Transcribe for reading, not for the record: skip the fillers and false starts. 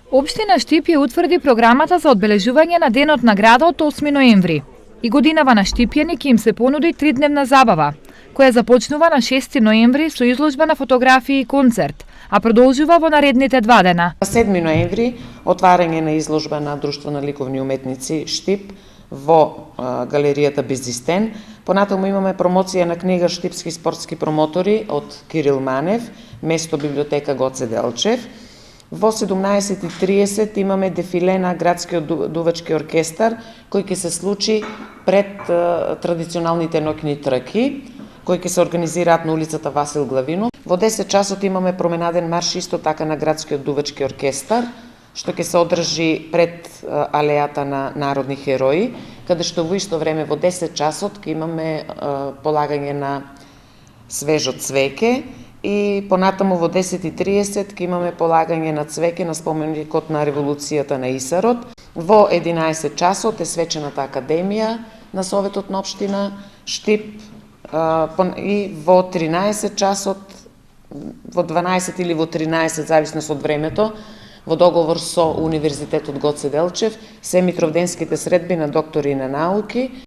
Општина Штип ја утврди програмата за одбележување на Денот на градот 8 ноември. И годинава на штипјани ќе им се понуди 3-дневна забава, која започнува на 6 ноември со изложба на фотографии и концерт, а продолжува во наредните 2 дена. На 7 ноември отварање на изложба на Друштво на ликовни уметници Штип во галеријата Безистен. Понатаму имаме промоција на книга Штипски спортски промотори од Кирил Манев, место библиотека Гоце Делчев. Во 17:30 имаме дефиле на градскиот дувачки оркестар, кој ќе се случи пред традиционалните ноќни трки, кои ќе се организираат на улицата Васил Главинов. Во 10 часот имаме променаден марш исто така на градскиот дувачки оркестар, што ќе се одржи пред алејата на народни херои, каде што во исто време во 10 часот ќе имаме полагање на свежо цвеќе и понатаму во 10:30 ќе имаме полагање на цвеќе на споменикот на револуцијата на Исарот. Во 11 часот е свечената академија на Советот на општина Штип и во 13 часот, во 12 или во 13, зависност од времето, во договор со Универзитетот Гоце Делчев, се микровденските средби на доктори на науки.